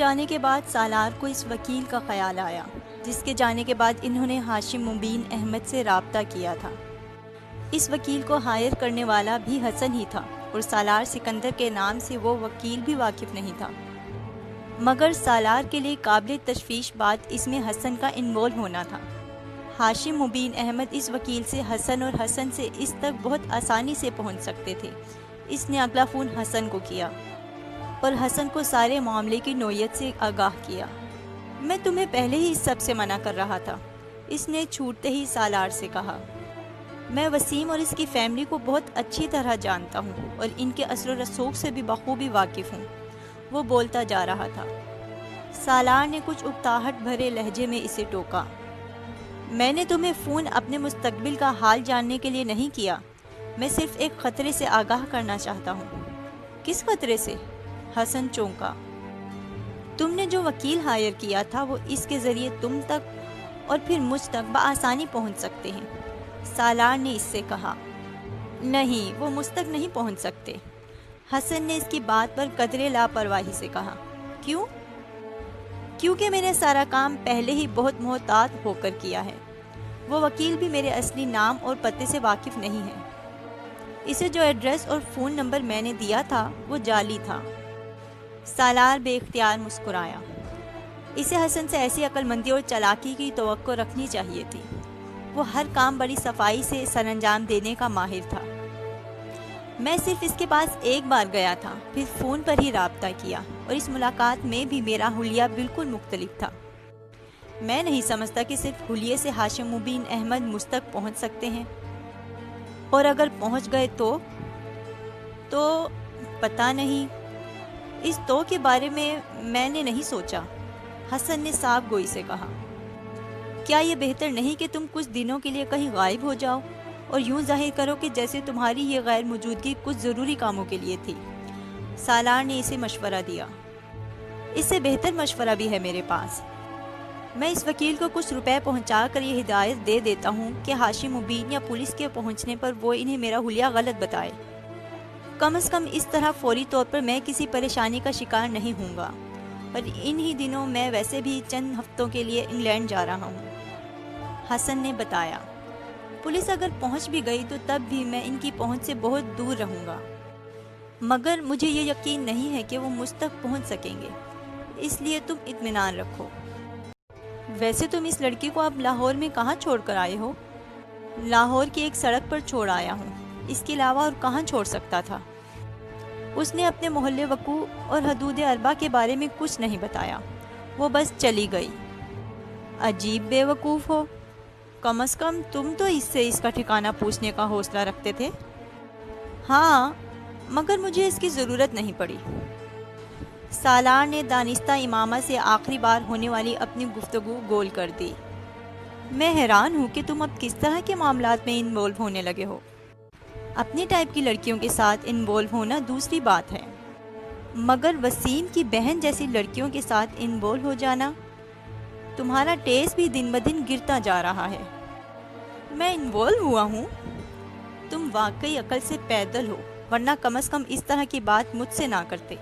جانے کے بعد سالار کو اس وکیل کا خیال آیا، جس کے جانے کے بعد انہوں نے ہاشم مبین احمد سے رابطہ کیا تھا۔ اس وکیل کو ہائر کرنے والا بھی حسن ہی تھا اور سالار سکندر کے نام سے وہ وکیل بھی واقف نہیں تھا۔ مگر سالار کے لیے قابل تشویش بات اس میں حسن کا انوالو ہونا تھا۔ ہاشم مبین احمد اس وکیل سے حسن اور حسن سے اس تک بہت آسانی سے پہنچ سکتے تھے۔ اس نے اگلا فون حسن کو کیا اور حسن کو سارے معاملے کی نوعیت سے آگاہ کیا۔ میں تمہیں پہلے ہی اس سب سے منع کر رہا تھا، اس نے چھوٹتے ہی سالار سے کہا۔ میں وسیم اور اس کی فیملی کو بہت اچھی طرح جانتا ہوں اور ان کے اثر و رسوخ سے بھی بخوبی واقف ہوں، وہ بولتا جا رہا تھا۔ سالار نے کچھ اکتاہٹ بھرے لہجے میں اسے ٹوکا۔ میں نے تمہیں فون اپنے مستقبل کا حال جاننے کے لیے نہیں کیا، میں صرف ایک خطرے سے آگاہ کرنا چاہتا ہوں۔ کس خطرے سے؟ حسن چونکا۔ تم نے جو وکیل ہائر کیا تھا وہ اس کے ذریعے تم تک اور پھر مجھ تک بآسانی پہنچ سکتے ہیں، سالار نے اس سے کہا۔ نہیں، وہ مجھ تک نہیں پہنچ سکتے، حسن نے اس کی بات پر قدرے لاپرواہی سے کہا۔ کیوں؟ کیونکہ میں نے سارا کام پہلے ہی بہت محتاط ہو کر کیا ہے۔ وہ وکیل بھی میرے اصلی نام اور پتے سے واقف نہیں ہے۔ اسے جو ایڈریس اور فون نمبر میں نے دیا تھا وہ جعلی تھا۔ سالار بے اختیار مسکرایا۔ اسے حسن سے ایسی عقل مندی اور چالاکی کی توقع رکھنی چاہیے تھی۔ وہ ہر کام بڑی صفائی سے سر انجام دینے کا ماہر تھا۔ میں صرف اس کے پاس ایک بار گیا تھا، پھر فون پر ہی رابطہ کیا، اور اس ملاقات میں بھی میرا حلیہ بالکل مختلف تھا۔ میں نہیں سمجھتا کہ صرف حلیے سے ہاشم مبین احمد مجھ تک پہنچ سکتے ہیں، اور اگر پہنچ گئے تو پتہ نہیں، اس تو کے بارے میں نے نہیں سوچا، حسن نے صاف گوئی سے کہا۔ کیا یہ بہتر نہیں کہ تم کچھ دنوں کے لیے کہیں غائب ہو جاؤ اور یوں ظاہر کرو کہ جیسے تمہاری یہ غیر موجودگی کچھ ضروری کاموں کے لیے تھی؟ سالار نے اسے مشورہ دیا۔ اس سے بہتر مشورہ بھی ہے میرے پاس۔ میں اس وکیل کو کچھ روپے پہنچا کر یہ ہدایت دے دیتا ہوں کہ ہاشم مبین یا پولیس کے پہنچنے پر وہ انہیں میرا حلیہ غلط بتائے۔ کم از کم اس طرح فوری طور پر میں کسی پریشانی کا شکار نہیں ہوں گا، اور انہی دنوں میں ویسے بھی چند ہفتوں کے لیے انگلینڈ جا رہا ہوں، حسن نے بتایا۔ پولیس اگر پہنچ بھی گئی تو تب بھی میں ان کی پہنچ سے بہت دور رہوں گا، مگر مجھے یہ یقین نہیں ہے کہ وہ مجھ تک پہنچ سکیں گے، اس لیے تم اطمینان رکھو۔ ویسے تم اس لڑکی کو اب لاہور میں کہاں چھوڑ کر آئے ہو؟ لاہور کی ایک سڑک پر چھوڑ آیا ہوں، اس کے علاوہ اور کہاں چھوڑ سکتا تھا؟ اس نے اپنے محلے وقوع اور حدود اربع کے بارے میں کچھ نہیں بتایا، وہ بس چلی گئی۔ عجیب بے وقوف ہو، کم از کم تم تو اس سے اس کا ٹھکانہ پوچھنے کا حوصلہ رکھتے تھے۔ ہاں، مگر مجھے اس کی ضرورت نہیں پڑی۔ سالار نے دانستہ امامہ سے آخری بار ہونے والی اپنی گفتگو گول کر دی۔ میں حیران ہوں کہ تم اب کس طرح کے معاملات میں انوالو ہونے لگے ہو۔ اپنی ٹائپ کی لڑکیوں کے ساتھ انوالو ہونا دوسری بات ہے، مگر وسیم کی بہن جیسی لڑکیوں کے ساتھ انوالو ہو جانا، تمہارا ٹیسٹ بھی دن بدن گرتا جا رہا ہے۔ میں انوالو ہوا ہوں؟ تم واقعی عقل سے پیدل ہو، ورنہ کم از کم اس طرح کی بات مجھ سے نہ کرتے۔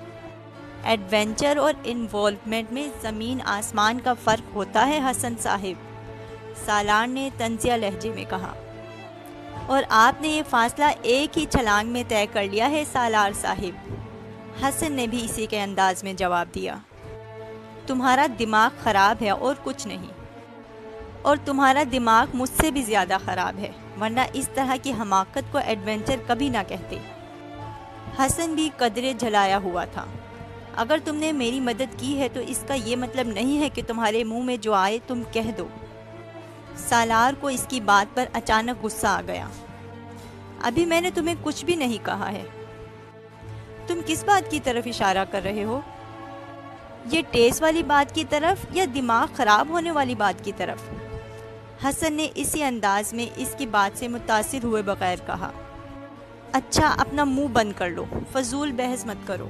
ایڈونچر اور انوالومنٹ میں زمین آسمان کا فرق ہوتا ہے حسن صاحب، سالار نے طنزیہ لہجے میں کہا۔ اور آپ نے یہ فاصلہ ایک ہی چھلانگ میں طے کر لیا ہے سالار صاحب، حسن نے بھی اسی کے انداز میں جواب دیا۔ تمہارا دماغ خراب ہے اور کچھ نہیں، اور تمہارا دماغ مجھ سے بھی زیادہ خراب ہے، ورنہ اس طرح کی حماقت کو ایڈونچر کبھی نہ کہتے۔ حسن بھی قدرے جھلایا ہوا تھا۔ اگر تم نے میری مدد کی ہے تو اس کا یہ مطلب نہیں ہے کہ تمہارے منہ میں جو آئے تم کہہ دو۔ سالار کو اس کی بات پر اچانک غصہ آ گیا۔ ابھی میں نے تمہیں کچھ بھی نہیں کہا ہے، تم کس بات کی طرف اشارہ کر رہے ہو؟ یہ ٹیسٹ والی بات کی طرف یا دماغ خراب ہونے والی بات کی طرف؟ حسن نے اسی انداز میں اس کی بات سے متاثر ہوئے بغیر کہا۔ اچھا، اپنا منہ بند کر لو، فضول بحث مت کرو۔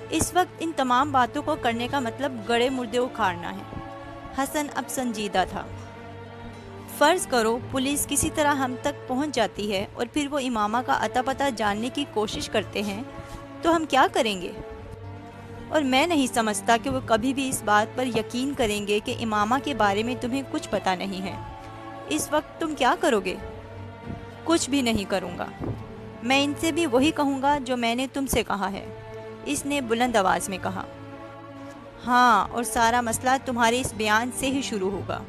اس وقت ان تمام باتوں کو کرنے کا مطلب گڑے مردے اکھاڑنا ہے۔ حسن اب سنجیدہ تھا۔ فرض کرو پولیس کسی طرح ہم تک پہنچ جاتی ہے اور پھر وہ امامہ کا اتا پتہ جاننے کی کوشش کرتے ہیں، تو ہم کیا کریں گے؟ اور میں نہیں سمجھتا کہ وہ کبھی بھی اس بات پر یقین کریں گے کہ امامہ کے بارے میں تمہیں کچھ پتہ نہیں ہے۔ اس وقت تم کیا کرو گے؟ کچھ بھی نہیں کروں گا۔ میں ان سے بھی وہی کہوں گا جو میں نے تم سے کہا ہے، اس نے بلند آواز میں کہا۔ ہاں، اور سارا مسئلہ تمہارے اس بیان سے ہی شروع ہوگا۔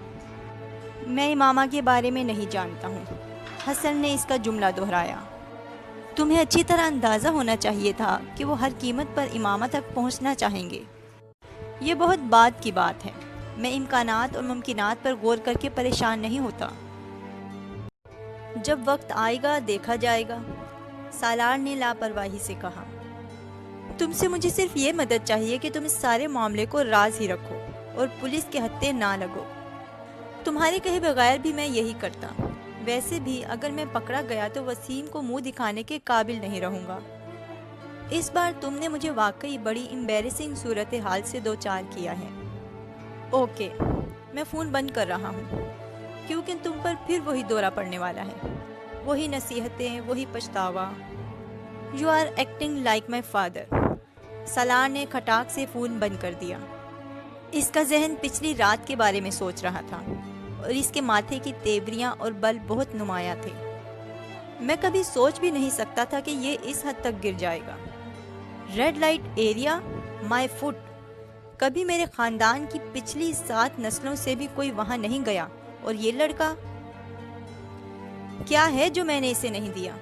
میں امامہ کے بارے میں نہیں جانتا ہوں، حسن نے اس کا جملہ دہرایا۔ تمہیں اچھی طرح اندازہ ہونا چاہیے تھا کہ وہ ہر قیمت پر امامہ تک پہنچنا چاہیں گے۔ یہ بہت بعد کی بات ہے۔ میں امکانات اور ممکنات پر غور کر کے پریشان نہیں ہوتا۔ جب وقت آئے گا دیکھا جائے گا، سالار نے لاپرواہی سے کہا۔ تم سے مجھے صرف یہ مدد چاہیے کہ تم اس سارے معاملے کو راز ہی رکھو اور پولیس کے ہتھے نہ لگو۔ تمہارے کہے بغیر بھی میں یہی کرتا۔ ویسے بھی اگر میں پکڑا گیا تو وسیم کو منہ دکھانے کے قابل نہیں رہوں گا۔ اس بار تم نے مجھے واقعی بڑی امبیرسنگ صورتحال سے دوچار کیا ہے۔ اوکے، میں فون بند کر رہا ہوں، کیونکہ تم پر پھر وہی دورہ پڑنے والا ہے، وہی نصیحتیں، وہی پچھتاوا۔ You are acting like my father. Salar نے کھٹاک سے فون بند کر دیا۔ اس کا ذہن پچھلی رات کے بارے میں سوچ رہا تھا اور اس کے ماتھے کی تیوریاں اور بل بہت نمایاں تھے۔ میں کبھی سوچ بھی نہیں سکتا تھا کہ یہ اس حد تک گر جائے گا۔ ریڈ لائٹ ایریا، مائی فٹ۔ کبھی میرے خاندان کی پچھلی 7 نسلوں سے بھی کوئی وہاں نہیں گیا، اور یہ لڑکا کیا ہے جو میں نے اسے نہیں دیا؟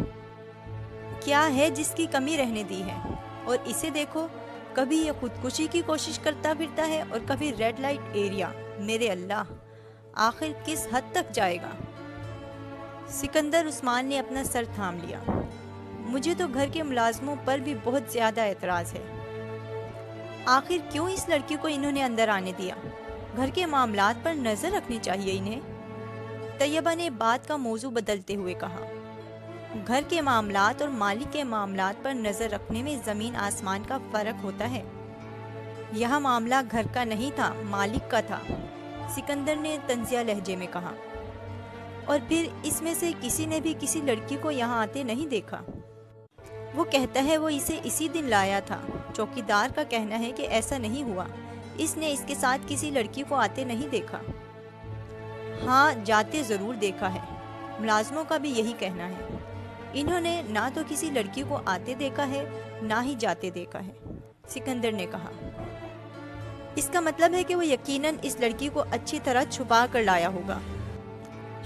کیا ہے جس کی کمی رہنے دی ہے؟ اور اسے دیکھو، کبھی یہ خودکشی کی کوشش کرتا پھرتا ہے اور کبھی ریڈ لائٹ ایریا۔ میرے اللہ، آخر کس حد تک جائے گا؟ سکندر عثمان نے اپنا سر تھام لیا۔ مجھے تو گھر کے ملازموں پر بھی بہت زیادہ اعتراض ہے۔ آخر کیوں اس لڑکی کو انہوں نے اندر آنے دیا؟ گھر کے معاملات پر نظر رکھنی چاہیے انہیں۔ طیبہ نے بات کا موضوع بدلتے ہوئے کہا۔ گھر کے معاملات اور مالک کے معاملات پر نظر رکھنے میں زمین آسمان کا فرق ہوتا ہے۔ یہاں معاملہ گھر کا نہیں تھا، مالک کا تھا، سکندر نے طنزیہ لہجے میں کہا۔ اور پھر اس میں سے کسی نے بھی کسی لڑکی کو یہاں آتے نہیں دیکھا۔ وہ کہتا ہے وہ اسے اسی دن لایا تھا۔ چوکیدار کا کہنا ہے کہ ایسا نہیں ہوا، اس نے اس کے ساتھ کسی لڑکی کو آتے نہیں دیکھا۔ ہاں، جاتے ضرور دیکھا ہے، ملازموں کا بھی یہی کہنا ہے۔ انہوں نے نہ تو کسی لڑکی کو آتے دیکھا ہے، نہ ہی جاتے دیکھا ہے، سکندر نے کہا۔ اس کا مطلب ہے کہ وہ یقیناً اس لڑکی کو اچھی طرح چھپا کر لایا ہوگا۔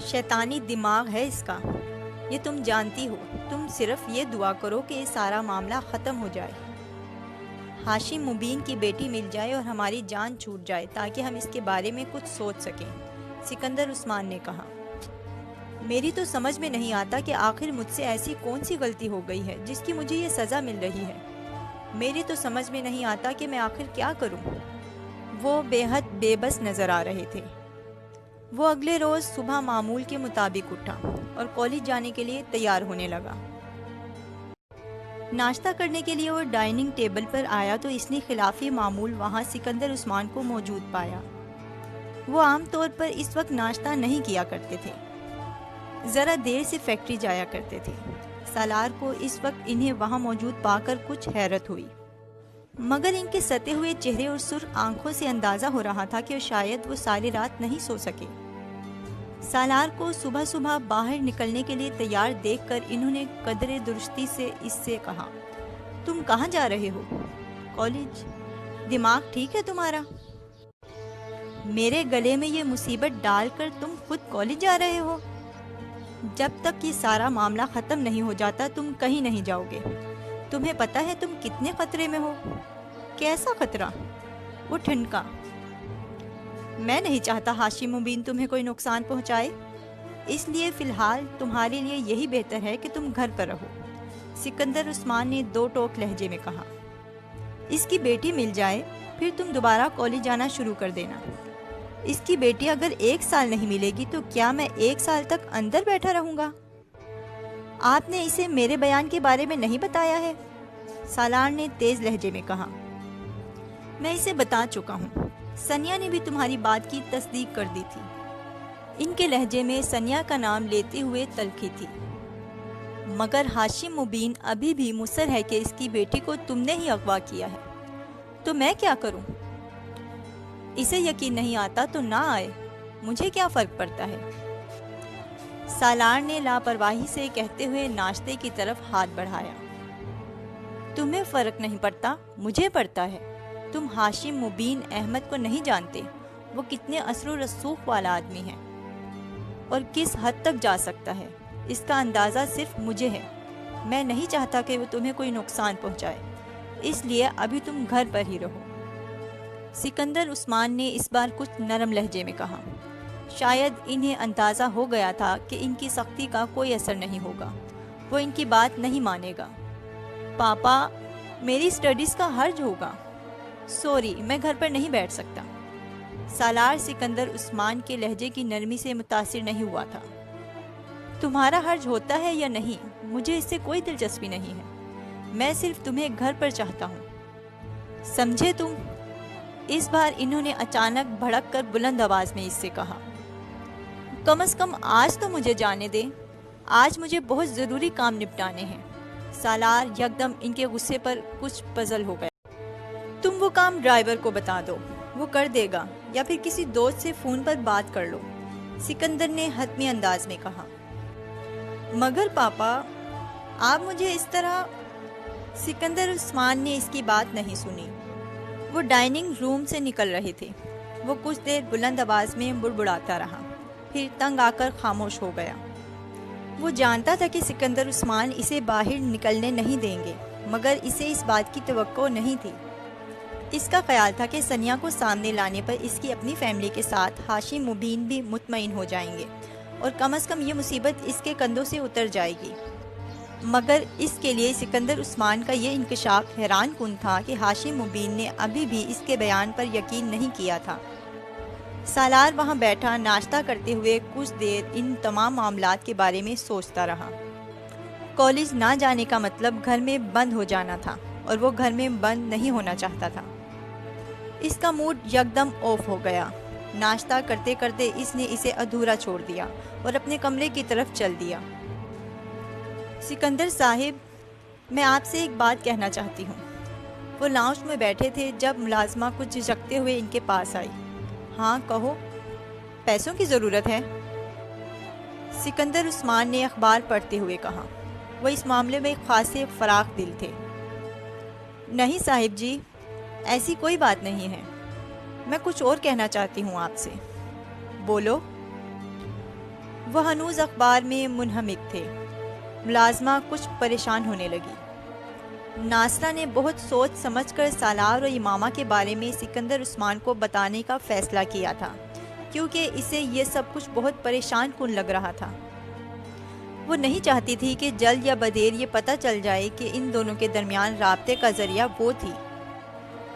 شیطانی دماغ ہے اس کا، یہ تم جانتی ہو۔ تم صرف یہ دعا کرو کہ یہ سارا معاملہ ختم ہو جائے، ہاشم مبین کی بیٹی مل جائے اور ہماری جان چھوٹ جائے تاکہ ہم اس کے بارے میں کچھ سوچ سکیں، سکندر عثمان نے کہا۔ میری تو سمجھ میں نہیں آتا کہ آخر مجھ سے ایسی کون سی غلطی ہو گئی ہے جس کی مجھے یہ سزا مل رہی ہے۔ میری تو سمجھ میں نہیں آتا کہ میں آخر کیا کروں۔ وہ بے حد بے بس نظر آ رہے تھے۔ وہ اگلے روز صبح معمول کے مطابق اٹھا اور کالج جانے کے لیے تیار ہونے لگا۔ ناشتہ کرنے کے لیے وہ ڈائننگ ٹیبل پر آیا تو اس نے خلاف معمول وہاں سکندر عثمان کو موجود پایا۔ وہ عام طور پر اس وقت ناشتہ نہیں کیا کرتے تھے، ذرا دیر سے فیکٹری جایا کرتے تھے۔ سالار کو اس وقت انہیں وہاں موجود پا کر کچھ حیرت ہوئی، مگر ان کے ستے ہوئے چہرے اور سرخ آنکھوں سے اندازہ ہو رہا تھا کہ شاید وہ ساری رات نہیں سو سکے۔ سالار کو صبح صبح باہر نکلنے کے لیے تیار دیکھ کر انہوں نے قدرے درستی سے اس سے کہا، تم کہاں جا رہے ہو؟ کالج۔ دماغ ٹھیک ہے تمہارا؟ میرے گلے میں یہ مصیبت ڈال کر تم خود کالج جا رہے ہو؟ جب تک یہ سارا معاملہ ختم نہیں ہو جاتا تم کہیں نہیں جاؤ گے۔ تمہیں پتہ ہے تم کتنے خطرے میں ہو؟ کیسا خطرہ؟ وہ ٹھنکا۔ میں نہیں چاہتا ہاشم مبین تمہیں کوئی نقصان پہنچائے، اس لیے فی الحال تمہارے لیے یہی بہتر ہے کہ تم گھر پر رہو، سکندر عثمان نے دو ٹوک لہجے میں کہا۔ اس کی بیٹی مل جائے پھر تم دوبارہ کالج جانا شروع کر دینا۔ اس کی بیٹی اگر 1 سال نہیں ملے گی تو کیا میں 1 سال تک اندر بیٹھا رہوں گا؟ آپ نے اسے میرے بیان کے بارے میں نہیں بتایا ہے، سالار نے تیز لہجے میں کہا۔ میں اسے بتا چکا ہوں، سنیا نے بھی تمہاری بات کی تصدیق کر دی تھی۔ ان کے لہجے میں سنیا کا نام لیتے ہوئے تلخی تھی۔ مگر ہاشم مبین ابھی بھی مصر ہے کہ اس کی بیٹی کو تم نے ہی اغوا کیا ہے، تو میں کیا کروں؟ اسے یقین نہیں آتا تو نہ آئے، مجھے کیا فرق پڑتا ہے؟ سالار نے لاپرواہی سے کہتے ہوئے ناشتے کی طرف ہاتھ بڑھایا۔ تمہیں فرق نہیں پڑتا، مجھے پڑتا ہے۔ تم ہاشم مبین احمد کو نہیں جانتے، وہ کتنے اثر و رسوخ والا آدمی ہے اور کس حد تک جا سکتا ہے، اس کا اندازہ صرف مجھے ہے۔ میں نہیں چاہتا کہ وہ تمہیں کوئی نقصان پہنچائے، اس لیے ابھی تم گھر پر ہی رہو۔ سکندر عثمان نے اس بار کچھ نرم لہجے میں کہا۔ شاید انہیں اندازہ ہو گیا تھا کہ ان کی سختی کا کوئی اثر نہیں ہوگا، وہ ان کی بات نہیں مانے گا۔ پاپا، میری سٹڈیز کا حرج ہوگا، سوری میں گھر پر نہیں بیٹھ سکتا۔ سالار سکندر عثمان کے لہجے کی نرمی سے متاثر نہیں ہوا تھا۔ تمہارا حرج ہوتا ہے یا نہیں، مجھے اس سے کوئی دلچسپی نہیں ہے، میں صرف تمہیں گھر پر چاہتا ہوں، سمجھے تم؟ اس بار انہوں نے اچانک بھڑک کر بلند آواز میں اس سے کہا۔ کم از کم آج تو مجھے جانے دے، آج مجھے بہت ضروری کام نپٹانے ہیں۔ سالار یکدم ان کے غصے پر کچھ پزل ہو گیا۔ تم وہ کام ڈرائیور کو بتا دو، وہ کر دے گا، یا پھر کسی دوست سے فون پر بات کر لو، سکندر نے حتمی انداز میں کہا۔ مگر پاپا، آپ مجھے اس طرح… سکندر عثمان نے اس کی بات نہیں سنی۔ وہ ڈائننگ روم سے نکل رہے تھے۔ وہ کچھ دیر بلند آواز میں بڑبڑاتا رہا، پھر تنگ آ کر خاموش ہو گیا۔ وہ جانتا تھا کہ سکندر عثمان اسے باہر نکلنے نہیں دیں گے، مگر اسے اس بات کی توقع نہیں تھی۔ اس کا خیال تھا کہ ثنیا کو سامنے لانے پر اس کی اپنی فیملی کے ساتھ ہاشم مبین بھی مطمئن ہو جائیں گے اور کم از کم یہ مصیبت اس کے کندھوں سے اتر جائے گی۔ مگر اس کے لیے سکندر عثمان کا یہ انکشاف حیران کن تھا کہ ہاشم مبین نے ابھی بھی اس کے بیان پر یقین نہیں کیا تھا۔ سالار وہاں بیٹھا ناشتہ کرتے ہوئے کچھ دیر ان تمام معاملات کے بارے میں سوچتا رہا۔ کالج نہ جانے کا مطلب گھر میں بند ہو جانا تھا، اور وہ گھر میں بند نہیں ہونا چاہتا تھا۔ اس کا موڈ یکدم آف ہو گیا۔ ناشتہ کرتے کرتے اس نے اسے ادھورا چھوڑ دیا اور اپنے کمرے کی طرف چل دیا۔ سکندر صاحب، میں آپ سے ایک بات کہنا چاہتی ہوں۔ وہ لاؤنج میں بیٹھے تھے جب ملازمہ کچھ جھجکتے ہوئے ان کے پاس آئی۔ ہاں کہو، پیسوں کی ضرورت ہے؟ سکندر عثمان نے اخبار پڑھتے ہوئے کہا۔ وہ اس معاملے میں خاصے فراخ دل تھے۔ نہیں صاحب جی، ایسی کوئی بات نہیں ہے، میں کچھ اور کہنا چاہتی ہوں آپ سے۔ بولو۔ وہ ہنوز اخبار میں منہمک تھے۔ ملازمہ کچھ پریشان ہونے لگی۔ ناصرہ نے بہت سوچ سمجھ کر سالار اور امامہ کے بارے میں سکندر عثمان کو بتانے کا فیصلہ کیا تھا، کیونکہ اسے یہ سب کچھ بہت پریشان کن لگ رہا تھا۔ وہ نہیں چاہتی تھی کہ جلد یا بدیر یہ پتہ چل جائے کہ ان دونوں کے درمیان رابطے کا ذریعہ وہ تھی،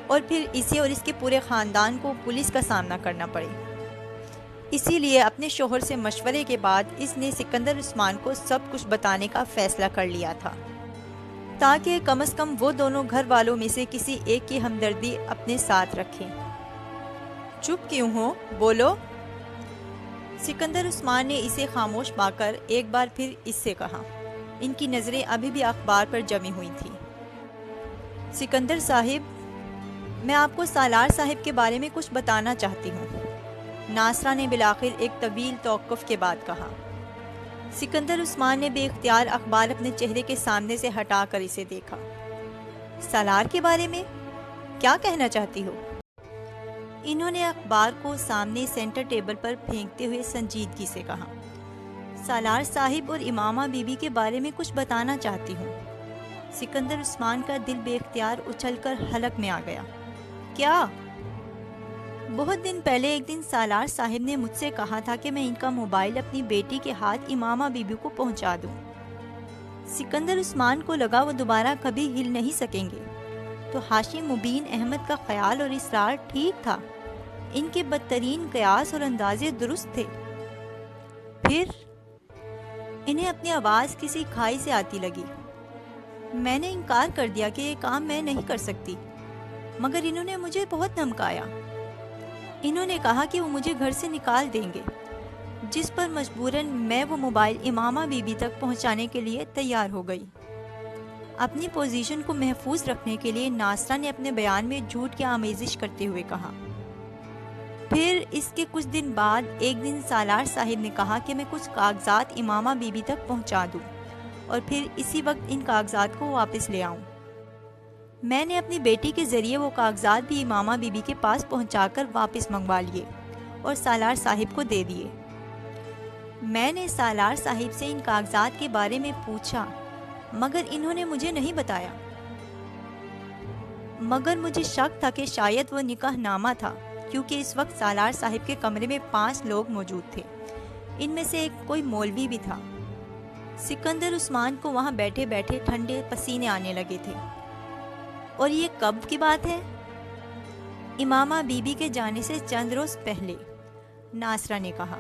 اور پھر اسے اور اس کے پورے خاندان کو پولیس کا سامنا کرنا پڑے۔ اسی لیے اپنے شوہر سے مشورے کے بعد اس نے سکندر عثمان کو سب کچھ بتانے کا فیصلہ کر لیا تھا، تاکہ کم از کم وہ دونوں گھر والوں میں سے کسی ایک کی ہمدردی اپنے ساتھ رکھیں۔ چپ کیوں ہو؟ بولو۔ سکندر عثمان نے اسے خاموش پا کر ایک بار پھر اس سے کہا۔ ان کی نظریں ابھی بھی اخبار پر جمی ہوئی تھیں۔ سکندر صاحب، میں آپ کو سالار صاحب کے بارے میں کچھ بتانا چاہتی ہوں، ناصرہ نے بالآخر ایک طویل توقف کے بعد کہا۔ سکندر عثمان نے بے اختیار اخبار اپنے چہرے کے سامنے سے ہٹا کر اسے دیکھا۔ سالار کے بارے میں کیا کہنا چاہتی ہو؟ انہوں نے اخبار کو سامنے سینٹر ٹیبل پر پھینکتے ہوئے سنجیدگی سے کہا۔ سالار صاحب اور امامہ بی بی کے بارے میں کچھ بتانا چاہتی ہوں۔ سکندر عثمان کا دل بے اختیار اچھل کر حلق میں آ گیا۔ کیا؟ بہت دن پہلے ایک دن سالار صاحب نے مجھ سے کہا تھا کہ میں ان کا موبائل اپنی بیٹی کے ہاتھ امامہ بی بی کو پہنچا دوں۔ سکندر عثمان کو لگا وہ دوبارہ کبھی ہل نہیں سکیں گے، تو ہاشم مبین احمد کا خیال اور اصرار ٹھیک تھا، ان کے بدترین قیاس اور اندازے درست تھے۔ پھر انہیں اپنی آواز کسی کھائی سے آتی لگی۔ میں نے انکار کر دیا کہ یہ کام میں نہیں کر سکتی، مگر انہوں نے مجھے بہت دھمکایا۔ انہوں نے کہا کہ وہ مجھے گھر سے نکال دیں گے، جس پر مجبوراً میں وہ موبائل امامہ بی بی تک پہنچانے کے لیے تیار ہو گئی۔ اپنی پوزیشن کو محفوظ رکھنے کے لیے ناصرہ نے اپنے بیان میں جھوٹ کی آمیزش کرتے ہوئے کہا۔ پھر اس کے کچھ دن بعد ایک دن سالار صاحب نے کہا کہ میں کچھ کاغذات امامہ بی بی تک پہنچا دوں اور پھر اسی وقت ان کاغذات کو واپس لے آؤں۔ میں نے اپنی بیٹی کے ذریعے وہ کاغذات بھی امامہ بی بی کے پاس پہنچا کر واپس منگوا لیے اور سالار صاحب کو دے دیے۔ میں نے سالار صاحب سے ان کاغذات کے بارے میں پوچھا مگر انہوں نے مجھے نہیں بتایا، مگر مجھے شک تھا کہ شاید وہ نکاح نامہ تھا، کیونکہ اس وقت سالار صاحب کے کمرے میں 5 لوگ موجود تھے، ان میں سے ایک کوئی مولوی بھی تھا۔ سکندر عثمان کو وہاں بیٹھے بیٹھے ٹھنڈے پسینے آنے لگے تھے۔ اور یہ کب کی بات ہے؟ امامہ بی بی کے جانے سے چند روز پہلے، ناصرہ نے کہا۔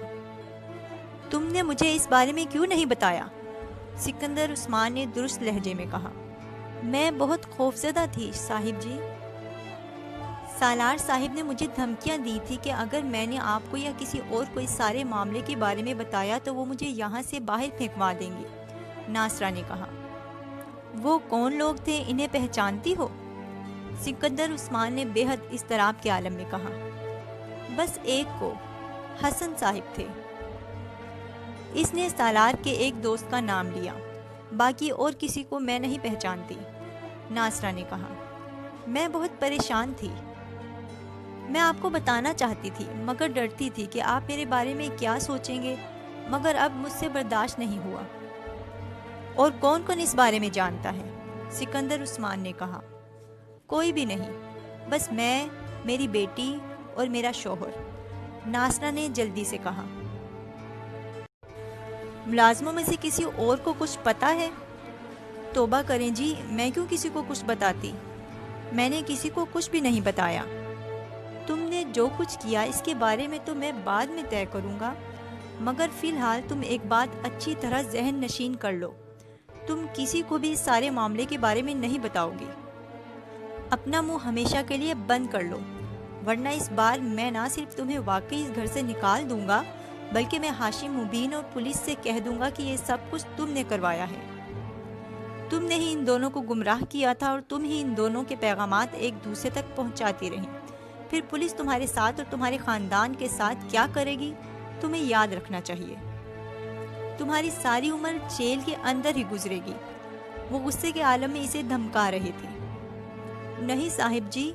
تم نے مجھے اس بارے میں کیوں نہیں بتایا؟ سکندر عثمان نے درست لہجے میں کہا۔ میں بہت خوفزدہ تھی صاحب جی۔ سالار صاحب نے مجھے دھمکیاں دی تھی کہ اگر میں نے آپ کو یا کسی اور کو اس سارے معاملے کے بارے میں بتایا تو وہ مجھے یہاں سے باہر پھینکوا دیں گے، ناصرہ نے کہا۔ وہ کون لوگ تھے، انہیں پہچانتی ہو؟ سکندر عثمان نے بے حد اضطراب کے عالم میں کہا۔ بس ایک کو، حسن صاحب تھے۔ اس نے سالار کے ایک دوست کا نام لیا، باقی اور کسی کو میں نہیں پہچانتی، ناصرہ نے کہا۔ میں بہت پریشان تھی، میں آپ کو بتانا چاہتی تھی مگر ڈرتی تھی کہ آپ میرے بارے میں کیا سوچیں گے، مگر اب مجھ سے برداشت نہیں ہوا۔ اور کون کون اس بارے میں جانتا ہے؟ سکندر عثمان نے کہا۔ کوئی بھی نہیں، بس میں، میری بیٹی اور میرا شوہر، ناصرہ نے جلدی سے کہا۔ ملازموں میں سے کسی اور کو کچھ پتا ہے؟ توبہ کریں جی، میں کیوں کسی کو کچھ بتاتی؟ میں نے کسی کو کچھ بھی نہیں بتایا۔ تم نے جو کچھ کیا اس کے بارے میں تو میں بعد میں طے کروں گا، مگر فی الحال تم ایک بات اچھی طرح ذہن نشین کر لو، تم کسی کو بھی اس سارے معاملے کے بارے میں نہیں بتاؤ گی۔ اپنا منہ ہمیشہ کے لیے بند کر لو، ورنہ اس بار میں نہ صرف تمہیں واقعی اس گھر سے نکال دوں گا بلکہ میں ہاشم مبین اور پولیس سے کہہ دوں گا کہ یہ سب کچھ تم نے کروایا ہے۔ تم نے ہی ان دونوں کو گمراہ کیا تھا اور تم ہی ان دونوں کے پیغامات ایک دوسرے تک پہنچاتی رہیں۔ پھر پولیس تمہارے ساتھ اور تمہارے خاندان کے ساتھ کیا کرے گی تمہیں یاد رکھنا چاہیے۔ تمہاری ساری عمر جیل کے اندر ہی گزرے گی۔ وہ غصے کے عالم میں اسے دھمکا رہے تھے۔ نہیں صاحب جی،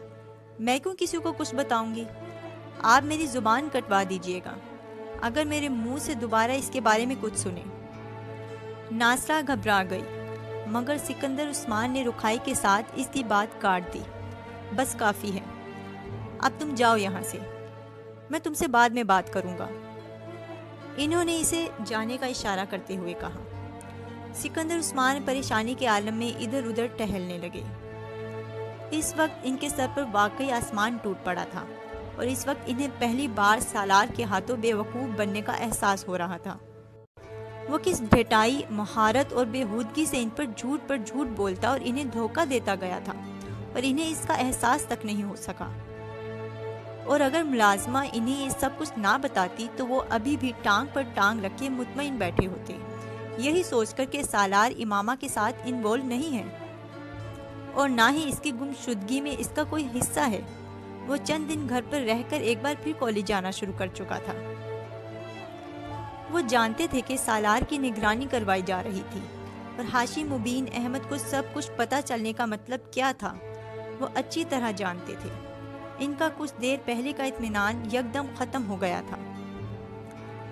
میں کیوں کسی کو کچھ بتاؤں گی؟ آپ میری زبان کٹوا دیجئے گا اگر میرے منہ سے دوبارہ اس کے بارے میں کچھ سنیں۔ ناصرہ گھبرا گئی، مگر سکندر عثمان نے رکھائی کے ساتھ اس کی بات کاٹ دی۔ بس کافی ہے، اب تم جاؤ یہاں سے، میں تم سے بعد میں بات کروں گا، انہوں نے اسے جانے کا اشارہ کرتے ہوئے کہا۔ سکندر عثمان پریشانی کے عالم میں ادھر ادھر ٹہلنے لگے۔ اس وقت ان کے سر پر واقعی آسمان ٹوٹ پڑا تھا اور اس وقت انہیں پہلی بار سالار کے ہاتھوں بے وقوف بننے کا احساس ہو رہا تھا۔ وہ کس ڈھٹائی، مہارت اور بےہودگی سے ان پر جھوٹ بولتا اور انہیں دھوکہ دیتا گیا تھا اور انہیں اس کا احساس تک نہیں ہو سکا۔ اور اگر ملازمہ انہیں یہ سب کچھ نہ بتاتی تو وہ ابھی بھی ٹانگ پر ٹانگ رکھے مطمئن بیٹھے ہوتے، یہی سوچ کر کہ سالار امامہ کے ساتھ انوالو نہیں ہے اور نہ ہی اس کی گمشدگی میں اس کا کوئی حصہ ہے۔ وہ چند دن گھر پر رہ کر ایک بار پھر کالج جانا شروع کر چکا تھا۔ وہ جانتے تھے کہ سالار کی نگرانی کروائی جا رہی تھی اور ہاشم مبین احمد کو سب کچھ پتہ چلنے کا مطلب کیا تھا وہ اچھی طرح جانتے تھے۔ ان کا کچھ دیر پہلے کا اطمینان یکدم ختم ہو گیا تھا۔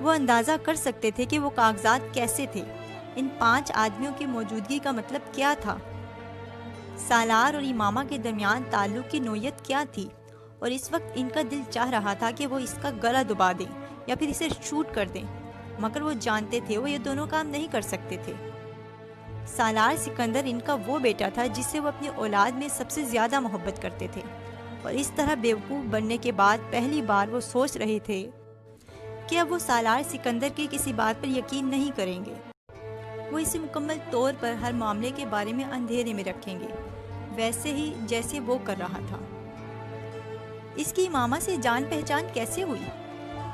وہ اندازہ کر سکتے تھے کہ وہ کاغذات کیسے تھے، ان 5 آدمیوں کی موجودگی کا مطلب کیا تھا، سالار اور امامہ کے درمیان تعلق کی نوعیت کیا تھی، اور اس وقت ان کا دل چاہ رہا تھا کہ وہ اس کا گلا دبا دیں یا پھر اسے شوٹ کر دیں، مگر وہ جانتے تھے وہ یہ دونوں کام نہیں کر سکتے تھے۔ سالار سکندر ان کا وہ بیٹا تھا جس سے وہ اپنی اولاد میں سب سے زیادہ محبت کرتے تھے، اور اس طرح بیوقوف بننے کے بعد پہلی بار وہ سوچ رہے تھے کہ اب وہ سالار سکندر کی کسی بات پر یقین نہیں کریں گے۔ وہ اسے مکمل طور پر ہر معاملے کے بارے میں اندھیرے میں رکھیں گے، ویسے ہی جیسے وہ کر رہا تھا۔ اس کی امامہ سے جان پہچان کیسے ہوئی؟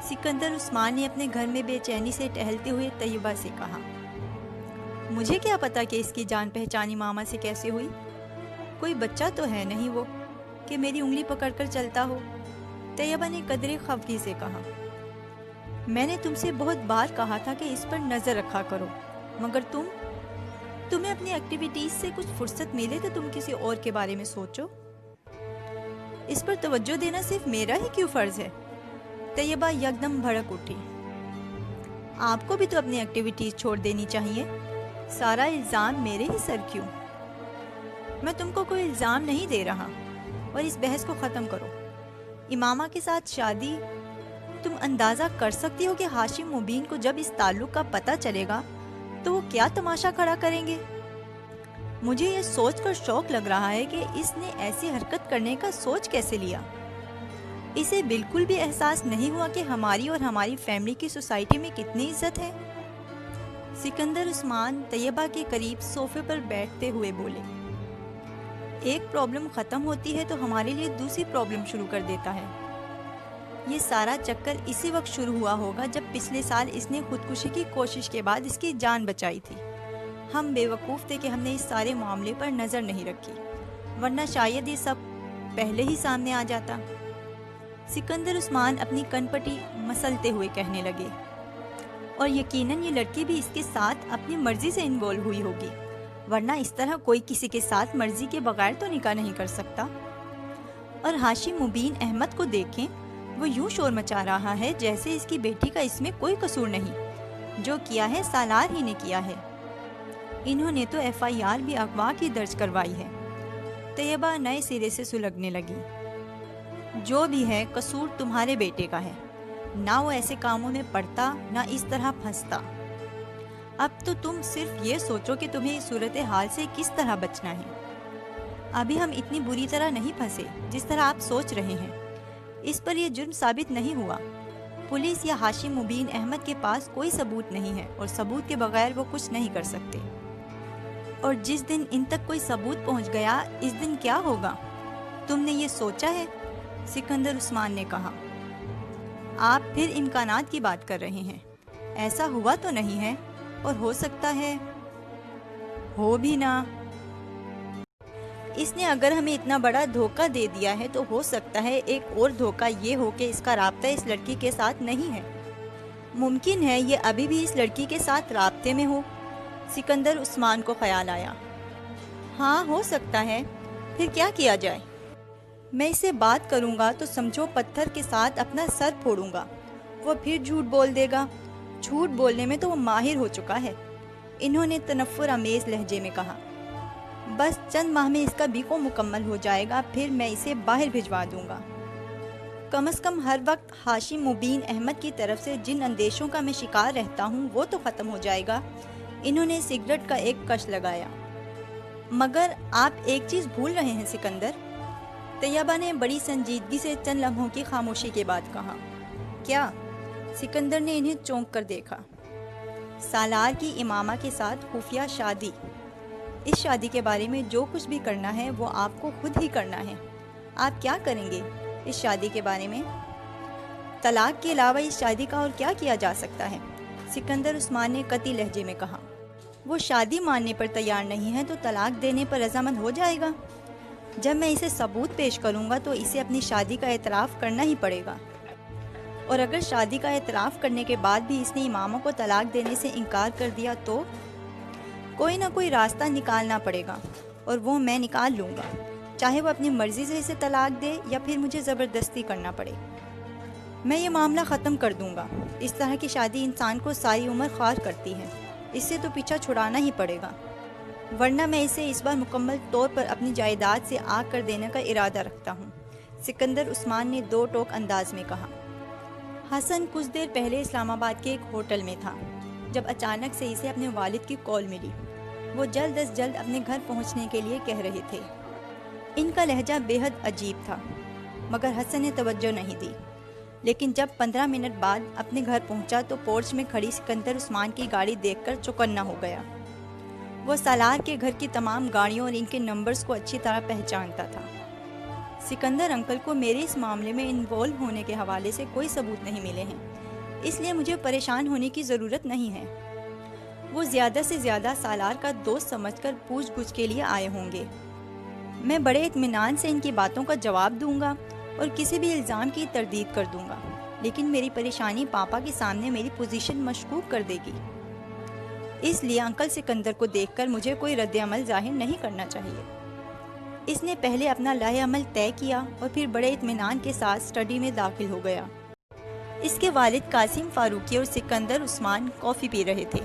سکندر عثمان نے اپنے گھر میں بے چینی سے ٹہلتے ہوئے طیبہ سے کہا۔ مجھے کیا پتا کہ اس کی جان پہچانی ماما سے کیسے ہوئی؟ کوئی بچہ تو ہے نہیں وہ کہ میری انگلی پکڑ کر چلتا ہو۔ طیبہ نے قدرے خفگی سے کہا، میں نے تم سے بہت بار کہا تھا کہ اس پر نظر رکھا کرو، مگر تمہیں اپنی ایکٹیویٹیز سے کچھ فرصت ملے تو تم کسی اور کے بارے میں سوچو۔ اس پر توجہ دینا صرف میرا ہی کیوں فرض ہے؟ طیبہ یکدم بھڑک اٹھی، آپ کو بھی تو اپنی ایکٹیویٹیز چھوڑ دینی چاہیے، سارا الزام میرے ہی سر کیوں؟ میں تم کو کوئی الزام نہیں دے رہا، اور اس بحث کو ختم کرو۔ امامہ کے ساتھ شادی، تم اندازہ کر سکتی ہو کہ ہاشم مبین کو جب اس تعلق کا پتہ چلے گا تو وہ کیا تماشا کھڑا کریں گے؟ مجھے یہ سوچ کر شوق لگ رہا ہے کہ اس نے ایسی حرکت کرنے کا سوچ کیسے لیا۔ اسے بالکل بھی احساس نہیں ہوا کہ ہماری اور ہماری فیملی کی سوسائٹی میں کتنی عزت ہے۔ سکندر عثمان طیبہ کے قریب صوفے پر بیٹھتے ہوئے بولے، ایک پرابلم ختم ہوتی ہے تو ہمارے لیے دوسری پرابلم شروع کر دیتا ہے۔ یہ سارا چکر اسی وقت شروع ہوا ہوگا جب پچھلے سال اس نے خودکشی کی کوشش کے بعد اس کی جان بچائی تھی۔ ہم بے وقوف تھے کہ ہم نے اس سارے معاملے پر نظر نہیں رکھی، ورنہ شاید یہ سب پہلے ہی سامنے آ جاتا۔ سکندر عثمان اپنی کن پٹی مسلتے ہوئے کہنے لگے، اور یقیناً یہ لڑکی بھی اس کے ساتھ اپنی مرضی سے انوالو ہوئی ہوگی، ورنہ اس طرح کوئی کسی کے ساتھ مرضی کے بغیر تو نکاح نہیں کر سکتا۔ اور ہاشم مبین احمد کو دیکھیں، وہ یوں شور مچا رہا ہے جیسے اس کی بیٹی کا اس میں کوئی قصور نہیں، جو کیا ہے سالار ہی نے کیا ہے۔ انہوں نے تو FIR بھی اغوا کی درج کروائی ہے۔ طیبہ نئے سرے سے سلگنے لگی، جو بھی ہے قصور تمہارے بیٹے کا ہے، نہ وہ ایسے کاموں میں پڑتا نہ اس طرح پھنستا۔ اب تو تم صرف یہ سوچو کہ تمہیں اس صورتحال سے کس طرح بچنا ہے۔ ابھی ہم اتنی بری طرح نہیں پھنسے جس طرح آپ سوچ رہے ہیں۔ اس پر یہ جرم ثابت نہیں ہوا، پولیس یا ہاشم مبین احمد کے پاس کوئی ثبوت نہیں ہے، اور ثبوت کے بغیر وہ کچھ نہیں کر سکتے۔ اور جس دن ان تک کوئی ثبوت پہنچ گیا، اس دن کیا ہوگا؟ تم نے یہ سوچا ہے؟ سکندر عثمان نے کہا، آپ پھر امکانات کی بات کر رہے ہیں۔ ایسا ہوا تو نہیں ہے، اور ہو سکتا ہے ہو بھی نہ۔ اس نے اگر ہمیں اتنا بڑا دھوکہ دے دیا ہے تو ہو سکتا ہے ایک اور دھوکہ یہ ہو کہ اس کا رابطہ اس لڑکی کے ساتھ نہیں ہے۔ ممکن ہے یہ ابھی بھی اس لڑکی کے ساتھ رابطے میں ہو۔ سکندر عثمان کو خیال آیا، ہاں ہو سکتا ہے، پھر کیا کیا جائے؟ میں اسے بات کروں گا تو سمجھو پتھر کے ساتھ اپنا سر پھوڑوں گا، وہ پھر جھوٹ بول دے گا۔ جھوٹ بولنے میں تو وہ ماہر ہو چکا ہے، انہوں نے تنفر آمیز لہجے میں کہا۔ بس چند ماہ میں اس کا بیکو مکمل ہو جائے گا، پھر میں اسے باہر بھجوا دوں گا۔ کم از کم ہر وقت ہاشم مبین احمد کی طرف سے جن اندیشوں کا میں شکار رہتا ہوں وہ تو ختم ہو جائے گا۔ انہوں نے سگریٹ کا ایک کش لگایا۔ مگر آپ ایک چیز بھول رہے ہیں سکندر، طیبہ نے بڑی سنجیدگی سے چند لمحوں کی خاموشی کے بعد کہا۔ کیا؟ سکندر نے انہیں چونک کر دیکھا۔ سالار کی امامہ کے ساتھ خفیہ شادی۔ اس شادی کے بارے میں جو کچھ بھی کرنا ہے وہ آپ کو خود ہی کرنا ہے۔ آپ کیا کریں گے اس شادی کے بارے میں؟ طلاق کے علاوہ اس شادی کا اور کیا کیا جا سکتا ہے؟ سکندر عثمان نے قطعی لہجے میں کہا۔ وہ شادی ماننے پر تیار نہیں ہے تو طلاق دینے پر رضامند ہو جائے گا۔ جب میں اسے ثبوت پیش کروں گا تو اسے اپنی شادی کا اعتراف کرنا ہی پڑے گا، اور اگر شادی کا اعتراف کرنے کے بعد بھی اس نے اماموں کو طلاق دینے سے انکار کر دیا تو کوئی نہ کوئی راستہ نکالنا پڑے گا، اور وہ میں نکال لوں گا، چاہے وہ اپنی مرضی سے اسے طلاق دے یا پھر مجھے زبردستی کرنا پڑے۔ میں یہ معاملہ ختم کر دوں گا۔ اس طرح کی شادی انسان کو ساری عمر خوار کرتی ہے، اس سے تو پیچھا چھڑانا ہی پڑے گا، ورنہ میں اسے اس بار مکمل طور پر اپنی جائیداد سے آگ کر دینے کا ارادہ رکھتا ہوں۔ سکندر عثمان نے دو ٹوک انداز میں کہا۔ حسن کچھ دیر پہلے اسلام آباد کے ایک ہوٹل میں تھا جب اچانک سے اسے اپنے والد کی کال ملی۔ وہ جلد از جلد اپنے گھر پہنچنے کے لیے کہہ رہے تھے۔ ان کا لہجہ بے حد عجیب تھا، مگر حسن نے توجہ نہیں دی۔ لیکن جب 15 منٹ بعد اپنے گھر پہنچا تو پورچ میں کھڑی سکندر عثمان کی گاڑی دیکھ کر چوکنا ہو گیا۔ وہ سالار کے گھر کی تمام گاڑیوں اور ان کے نمبرز کو اچھی طرح پہچانتا تھا۔ سکندر انکل کو میرے اس معاملے میں انوالو ہونے کے حوالے سے کوئی ثبوت نہیں ملے ہیں، اس لیے مجھے پریشان ہونے کی ضرورت نہیں ہے۔ وہ زیادہ سے زیادہ سالار کا دوست سمجھ کر پوچھ گچھ کے لیے آئے ہوں گے۔ میں بڑے اطمینان سے ان کی باتوں کا جواب دوں گا اور کسی بھی الزام کی تردید کر دوں گا، لیکن میری پریشانی پاپا کے سامنے میری پوزیشن مشکوک کر دے گی۔ اس لیے انکل سکندر کو دیکھ کر مجھے کوئی رد عمل ظاہر نہیں کرنا چاہیے۔ اس نے پہلے اپنا لاہ عمل طے کیا اور پھر بڑے اطمینان کے ساتھ اسٹڈی میں داخل ہو گیا۔ اس کے والد قاسم فاروقی اور سکندر عثمان کافی پی رہے تھے،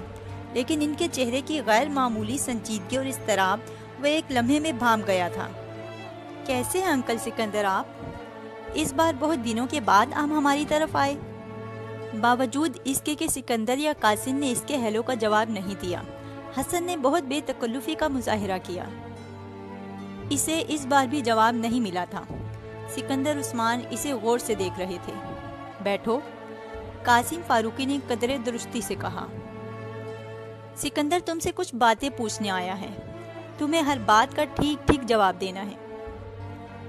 لیکن ان کے چہرے کی غیر معمولی سنجیدگی اور اضطراب وہ ایک لمحے میں بھانپ گیا تھا۔ کیسے ہیں انکل سکندر آپ؟ اس بار بہت دنوں کے بعد آپ ہماری طرف آئے۔ باوجود اس کے کہ سکندر یا قاسم نے اس کے ہیلو کا جواب نہیں دیا، حسن نے بہت بے تکلفی کا مظاہرہ کیا۔ اسے اس بار بھی جواب نہیں ملا تھا۔ سکندر عثمان اسے غور سے دیکھ رہے تھے۔ بیٹھو، قاسم فاروقی نے قدرے درستی سے کہا۔ سکندر تم سے کچھ باتیں پوچھنے آیا ہے، تمہیں ہر بات کا ٹھیک ٹھیک جواب دینا ہے۔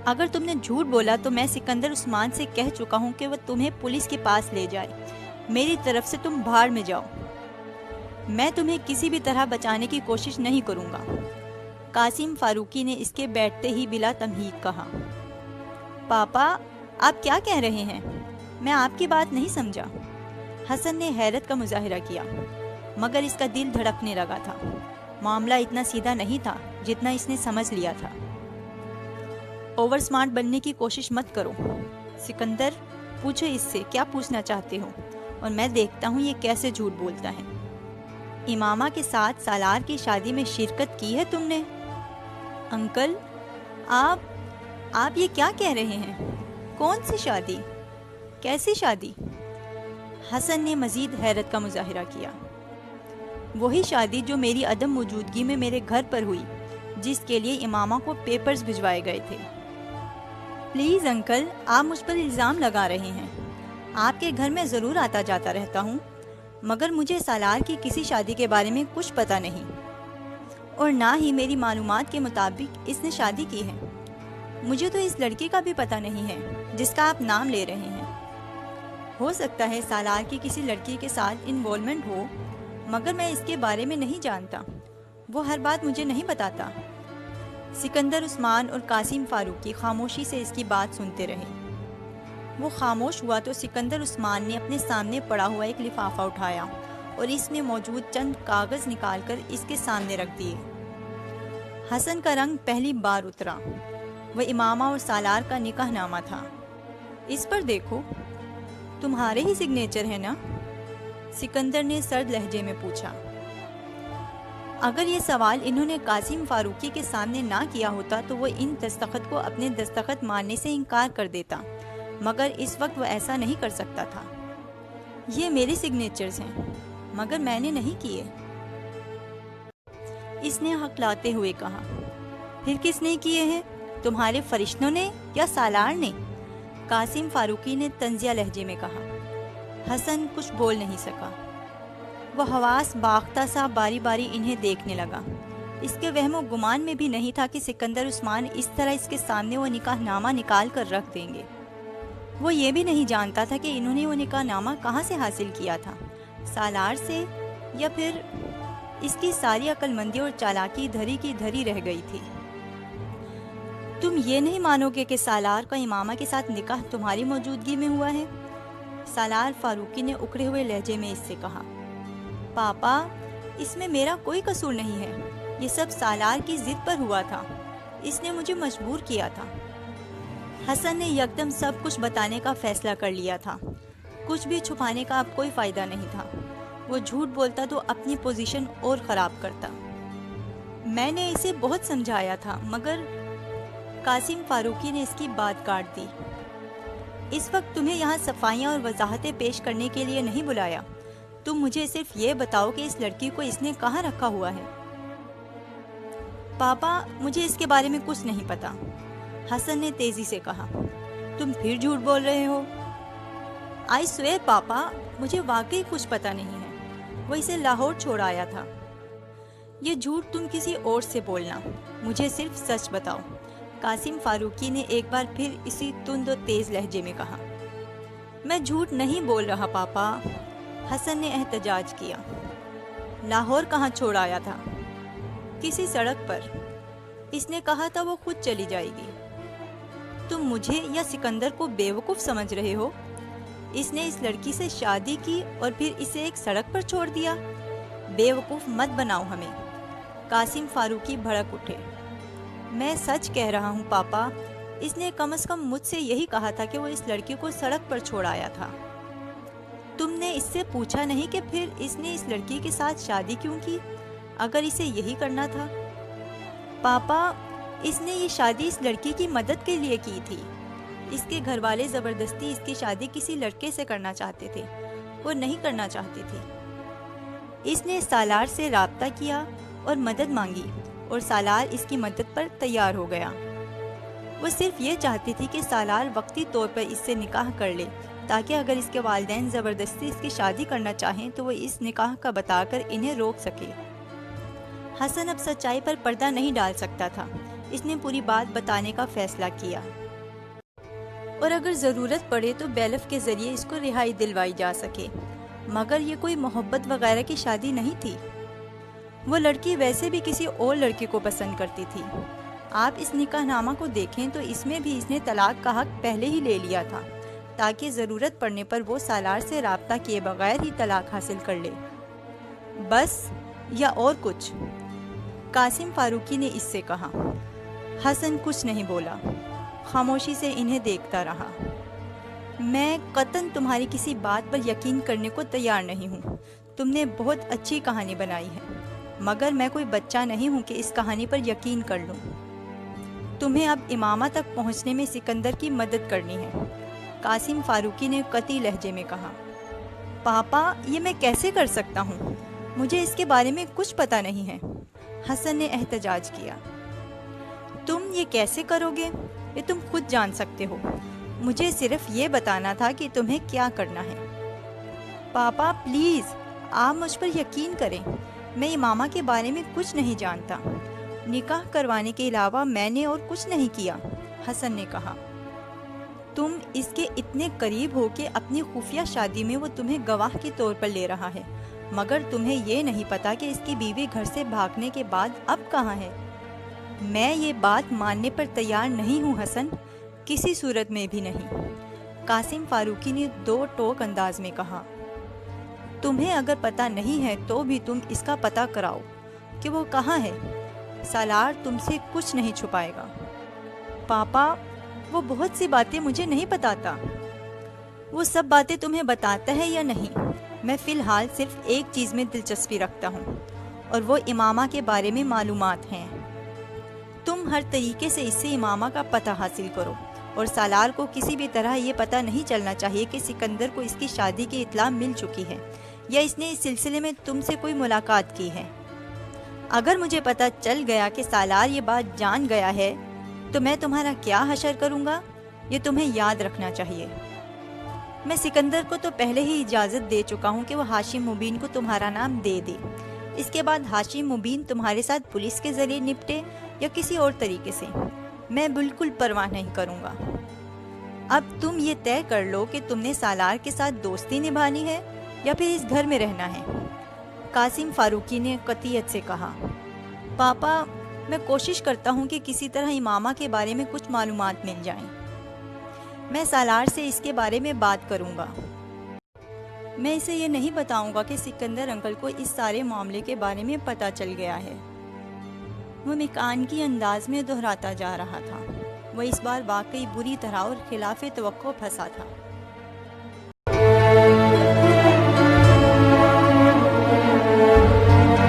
اگر تم نے جھوٹ بولا تو میں سکندر عثمان سے کہہ چکا ہوں کہ وہ تمہیں پولیس کے پاس لے جائے۔ میری طرف سے تم بھاڑ میں جاؤ، میں تمہیں کسی بھی طرح بچانے کی کوشش نہیں کروں گا، قاسم فاروقی نے اس کے بیٹھتے ہی بلا تمہید کہا۔ پاپا، آپ کیا کہہ رہے ہیں؟ میں آپ کی بات نہیں سمجھا۔ حسن نے حیرت کا مظاہرہ کیا، مگر اس کا دل دھڑکنے لگا تھا۔ معاملہ اتنا سیدھا نہیں تھا جتنا اس نے سمجھ لیا تھا۔ اوور سمارٹ بننے کی کوشش مت کرو سکندر، پوچھو اس سے کیا پوچھنا چاہتے ہو اور میں دیکھتا ہوں یہ کیسے جھوٹ بولتا ہے۔ امامہ کے ساتھ سالار کی شادی میں شرکت کی ہے تم نے؟ انکل، آپ یہ کیا کہہ رہے ہیں؟ کون سی شادی؟ کیسی شادی؟ حسن نے مزید حیرت کا مظاہرہ کیا۔ وہی شادی جو میری عدم موجودگی میں میرے گھر پر ہوئی، جس کے لیے امامہ کو پیپرز بھجوائے گئے تھے۔ پلیز انکل، آپ مجھ پر الزام لگا رہے ہیں۔ آپ کے گھر میں ضرور آتا جاتا رہتا ہوں، مگر مجھے سالار کی کسی شادی کے بارے میں کچھ پتہ نہیں، اور نہ ہی میری معلومات کے مطابق اس نے شادی کی ہے۔ مجھے تو اس لڑکی کا بھی پتہ نہیں ہے جس کا آپ نام لے رہے ہیں۔ ہو سکتا ہے سالار کی کسی لڑکی کے ساتھ انوالومنٹ ہو، مگر میں اس کے بارے میں نہیں جانتا، وہ ہر بات مجھے نہیں بتاتا۔ سکندر عثمان اور قاسم فاروقی خاموشی سے اس کی بات سنتے رہے۔ وہ خاموش ہوا تو سکندر عثمان نے اپنے سامنے پڑا ہوا ایک لفافہ اٹھایا اور اس میں موجود چند کاغذ نکال کر اس کے سامنے رکھ دیے۔ حسن کا رنگ پہلی بار اترا۔ وہ امامہ اور سالار کا نکاح نامہ تھا۔ اس پر دیکھو، تمہارے ہی سگنیچر ہے نا؟ سکندر نے سرد لہجے میں پوچھا۔ اگر یہ سوال انہوں نے قاسم فاروقی کے سامنے نہ کیا ہوتا تو وہ ان دستخط کو اپنے دستخط ماننے سے انکار کر دیتا، مگر اس وقت وہ ایسا نہیں کر سکتا تھا۔ یہ میرے سگنیچرز ہیں، مگر میں نے نہیں کیے، اس نے ہکلاتے ہوئے کہا۔ پھر کس نے کیے ہیں؟ تمہارے فرشتوں نے یا سالار نے؟ قاسم فاروقی نے طنزیہ لہجے میں کہا۔ حسن کچھ بول نہیں سکا۔ وہ حواس باختہ سا باری باری انہیں دیکھنے لگا۔ اس کے وہم و گمان میں بھی نہیں تھا کہ سکندر عثمان اس طرح اس کے سامنے وہ نکاح نامہ نکال کر رکھ دیں گے۔ وہ یہ بھی نہیں جانتا تھا کہ انہوں نے وہ نکاح نامہ کہاں سے حاصل کیا تھا، سالار سے، یا پھر اس کی ساری عقل مندی اور چالاکی دھری کی دھری رہ گئی تھی۔ تم یہ نہیں مانو گے کہ سالار کا امامہ کے ساتھ نکاح تمہاری موجودگی میں ہوا ہے؟ سالار فاروقی نے اکڑے ہوئے لہجے میں اس سے کہا۔ پاپا، اس میں میرا کوئی قصور نہیں ہے، یہ سب سالار کی ضد پر ہوا تھا، اس نے مجھے مجبور کیا تھا۔ حسن نے یکدم سب کچھ بتانے کا فیصلہ کر لیا تھا۔ کچھ بھی چھپانے کا اب کوئی فائدہ نہیں تھا۔ وہ جھوٹ بولتا تو اپنی پوزیشن اور خراب کرتا۔ میں نے اسے بہت سمجھایا تھا، مگر قاسم فاروقی نے اس کی بات کاٹ دی۔ اس وقت تمہیں یہاں صفائیاں اور وضاحتیں پیش کرنے کے لیے نہیں بلایا۔ تم مجھے صرف یہ بتاؤ کہ اس لڑکی کو اس نے کہاں رکھا ہوا ہے۔ پاپا، مجھے اس کے بارے میں کچھ نہیں پتا، حسن نے تیزی سے کہا۔ تم پھر جھوٹ بول رہے ہو؟ آئی سویر پاپا، مجھے واقعی کچھ پتا نہیں ہے، وہ اسے لاہور چھوڑ آیا تھا۔ یہ جھوٹ تم کسی اور سے بولنا، مجھے صرف سچ بتاؤ، قاسم فاروقی نے ایک بار پھر اسی تند و تیز لہجے میں کہا۔ میں جھوٹ نہیں بول رہا پاپا، حسن نے احتجاج کیا۔ لاہور کہاں چھوڑ آیا تھا؟ کسی سڑک پر۔ اس نے کہا تھا وہ خود چلی جائے گی۔ تم مجھے یا سکندر کو بیوقوف سمجھ رہے ہو؟ اس نے اس لڑکی سے شادی کی اور پھر اسے ایک سڑک پر چھوڑ دیا۔ بیوقوف مت بناؤ ہمیں۔ قاسم فاروقی بھڑک اٹھے۔ میں سچ کہہ رہا ہوں پاپا، اس نے کم از کم مجھ سے یہی کہا تھا کہ وہ اس لڑکی کو سڑک پر چھوڑ آیا تھا۔ تم نے اس سے پوچھا نہیں کہ پھر اس نے اس لڑکی کے ساتھ شادی کیوں کی، اگر اسے یہی کرنا تھا؟ پاپا، اس نے یہ شادی اس لڑکی کی مدد کے لیے کی تھی۔ اس کے گھر والے زبردستی اس کی شادی کسی لڑکے سے کرنا چاہتے تھے، وہ نہیں کرنا چاہتے تھے۔ اس نے سالار سے رابطہ کیا اور مدد مانگی اور سالار اس کی مدد پر تیار ہو گیا۔ وہ صرف یہ چاہتی تھی کہ سالار وقتی طور پر اس سے نکاح کر لے، تاکہ اگر اس کے والدین زبردستی اس کی شادی کرنا چاہیں تو وہ اس نکاح کا بتا کر انہیں روک سکے۔ حسن اب سچائی پر پردہ نہیں ڈال سکتا تھا۔ اس نے پوری بات بتانے کا فیصلہ کیا، اور اگر ضرورت پڑے تو بیلف کے ذریعے اس کو رہائی دلوائی جا سکے، مگر یہ کوئی محبت وغیرہ کی شادی نہیں تھی۔ وہ لڑکی ویسے بھی کسی اور لڑکی کو پسند کرتی تھی۔ آپ اس نکاح نامہ کو دیکھیں تو اس میں بھی اس نے طلاق کا حق پہلے ہی لے لیا تھا، تاکہ ضرورت پڑنے پر وہ سالار سے رابطہ کیے بغیر ہی طلاق حاصل کر لے۔ بس یا اور کچھ؟ قاسم فاروقی نے اس سے کہا۔ حسن کچھ نہیں بولا، خاموشی سے انہیں دیکھتا رہا۔ میں قطعاً تمہاری کسی بات پر یقین کرنے کو تیار نہیں ہوں۔ تم نے بہت اچھی کہانی بنائی ہے، مگر میں کوئی بچہ نہیں ہوں کہ اس کہانی پر یقین کر لوں۔ تمہیں اب امامہ تک پہنچنے میں سکندر کی مدد کرنی ہے، قاسم فاروقی نے قطعی لہجے میں کہا۔ پاپا، یہ میں کیسے کر سکتا ہوں؟ مجھے اس کے بارے میں کچھ پتہ نہیں ہے، حسن نے احتجاج کیا۔ تم یہ کیسے کرو گے؟ یہ تم خود جان سکتے ہو۔ مجھے صرف یہ بتانا تھا کہ تمہیں کیا کرنا ہے۔ پاپا پلیز، آپ مجھ پر یقین کریں، میں امامہ کے بارے میں کچھ نہیں جانتا۔ نکاح کروانے کے علاوہ میں نے اور کچھ نہیں کیا، حسن نے کہا۔ تم اس کے اتنے قریب ہو کہ اپنی خفیہ شادی میں وہ تمہیں گواہ کے طور پر لے رہا ہے، مگر تمہیں یہ نہیں پتا کہ اس کی بیوی گھر سے بھاگنے کے بعد اب کہاں ہے۔ میں یہ بات ماننے پر تیار نہیں ہوں حسن، کسی صورت میں بھی نہیں، قاسم فاروقی نے دو ٹوک انداز میں کہا۔ تمہیں اگر پتہ نہیں ہے تو بھی تم اس کا پتہ کراؤ کہ وہ کہاں ہے۔ سالار تم سے کچھ نہیں چھپائے گا۔ پاپا، وہ بہت سی باتیں مجھے نہیں بتاتا۔ وہ سب باتیں تمہیں بتاتا ہے یا نہیں؟ میں فی الحال صرف ایک چیز میں دلچسپی رکھتا ہوں، اور وہ امامہ کے بارے میں معلومات ہیں۔ تم ہر طریقے سے اس سے امامہ کا پتہ حاصل کرو، اور سالار کو کسی بھی طرح یہ پتہ نہیں چلنا چاہیے کہ سکندر کو اس کی شادی کی اطلاع مل چکی ہے یا اس نے اس سلسلے میں تم سے کوئی ملاقات کی ہے۔ اگر مجھے پتہ چل گیا کہ سالار یہ بات جان گیا ہے تو میں تمہارا کیا حشر کروں گا، یہ تمہیں یاد رکھنا چاہیے۔ میں سکندر کو تو پہلے ہی اجازت دے چکا ہوں کہ وہ ہاشم مبین کو تمہارا نام دے دے۔ اس کے بعد ہاشم مبین تمہارے ساتھ پولیس کے ذریعے نپٹے یا کسی اور طریقے سے، میں بالکل پرواہ نہیں کروں گا۔ اب تم یہ طے کر لو کہ تم نے سالار کے ساتھ دوستی نبھانی ہے یا پھر اس گھر میں رہنا ہے، قاسم فاروقی نے قطعیت سے کہا۔ پاپا، میں کوشش کرتا ہوں کہ کسی طرح امامہ کے بارے میں کچھ معلومات مل جائیں۔ میں سالار سے اس کے بارے میں بات کروں گا۔ میں اسے یہ نہیں بتاؤں گا کہ سکندر انکل کو اس سارے معاملے کے بارے میں پتہ چل گیا ہے۔ وہ مکانگی انداز میں دہراتا جا رہا تھا۔ وہ اس بار واقعی بری طرح اور خلاف توقع پھنسا تھا۔